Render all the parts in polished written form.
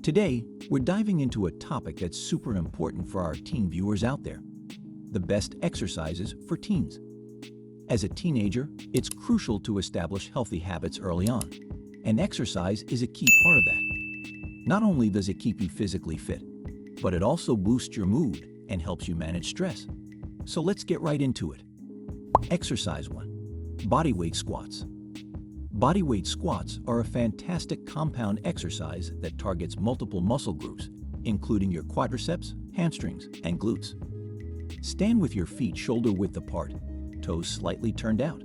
Today, we're diving into a topic that's super important for our teen viewers out there: the best exercises for teens. As a teenager, it's crucial to establish healthy habits early on, and exercise is a key part of that. Not only does it keep you physically fit, but it also boosts your mood and helps you manage stress. So let's get right into it. Exercise 1. Bodyweight squats. Bodyweight squats are a fantastic compound exercise that targets multiple muscle groups, including your quadriceps, hamstrings, and glutes. Stand with your feet shoulder-width apart, toes slightly turned out.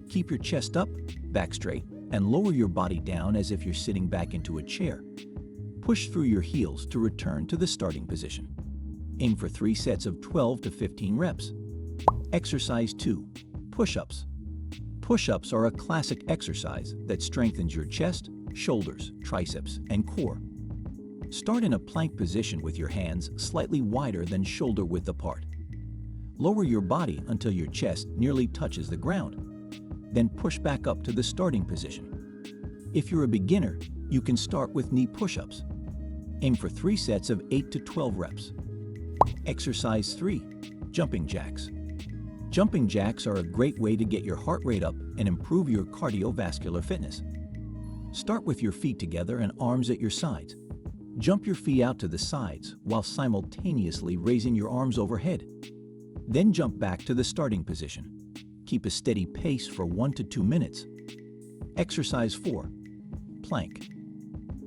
Keep your chest up, back straight, and lower your body down as if you're sitting back into a chair. Push through your heels to return to the starting position. Aim for 3 sets of 12 to 15 reps. Exercise 2. Push-ups. Push-ups are a classic exercise that strengthens your chest, shoulders, triceps, and core. Start in a plank position with your hands slightly wider than shoulder-width apart. Lower your body until your chest nearly touches the ground. Then push back up to the starting position. If you're a beginner, you can start with knee push-ups. Aim for 3 sets of 8 to 12 reps. Exercise 3. Jumping jacks. Jumping jacks are a great way to get your heart rate up and improve your cardiovascular fitness. Start with your feet together and arms at your sides. Jump your feet out to the sides while simultaneously raising your arms overhead. Then jump back to the starting position. Keep a steady pace for 1 to 2 minutes. Exercise 4. Plank.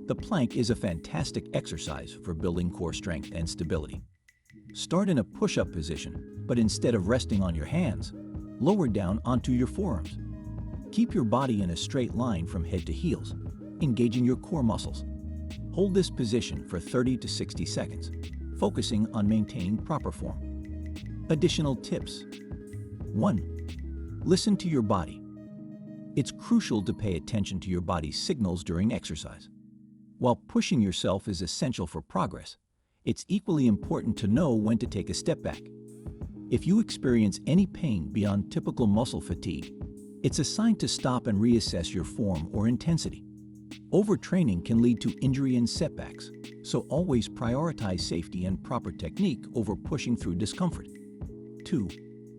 The plank is a fantastic exercise for building core strength and stability. Start in a push-up position, but instead of resting on your hands, lower down onto your forearms. Keep your body in a straight line from head to heels, engaging your core muscles. Hold this position for 30 to 60 seconds, focusing on maintaining proper form. Additional tips. 1. Listen to your body. It's crucial to pay attention to your body's signals during exercise. While pushing yourself is essential for progress, it's equally important to know when to take a step back. If you experience any pain beyond typical muscle fatigue, it's a sign to stop and reassess your form or intensity. Overtraining can lead to injury and setbacks, so always prioritize safety and proper technique over pushing through discomfort. 2.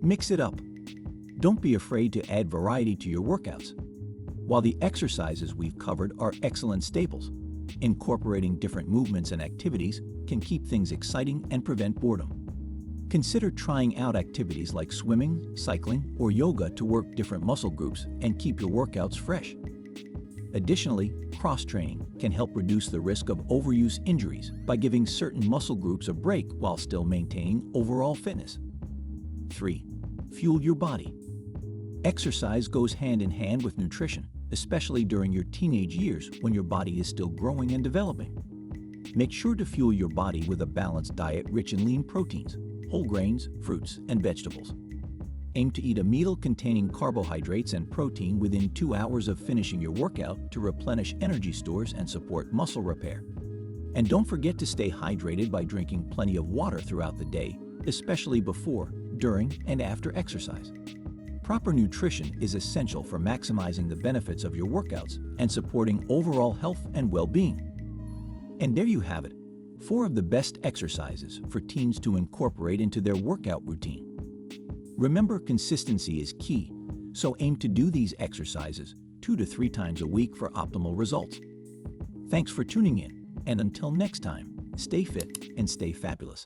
Mix it up. Don't be afraid to add variety to your workouts. While the exercises we've covered are excellent staples, incorporating different movements and activities can keep things exciting and prevent boredom. Consider trying out activities like swimming, cycling, or yoga to work different muscle groups and keep your workouts fresh. Additionally, cross-training can help reduce the risk of overuse injuries by giving certain muscle groups a break while still maintaining overall fitness. 3. Fuel your body. Exercise goes hand in hand with nutrition, especially during your teenage years when your body is still growing and developing. Make sure to fuel your body with a balanced diet rich in lean proteins, whole grains, fruits, and vegetables. Aim to eat a meal containing carbohydrates and protein within 2 hours of finishing your workout to replenish energy stores and support muscle repair. And don't forget to stay hydrated by drinking plenty of water throughout the day, especially before, during, and after exercise. Proper nutrition is essential for maximizing the benefits of your workouts and supporting overall health and well-being. And there you have it, 4 of the best exercises for teens to incorporate into their workout routine. Remember, consistency is key, so aim to do these exercises 2 to 3 times a week for optimal results. Thanks for tuning in, and until next time, stay fit and stay fabulous.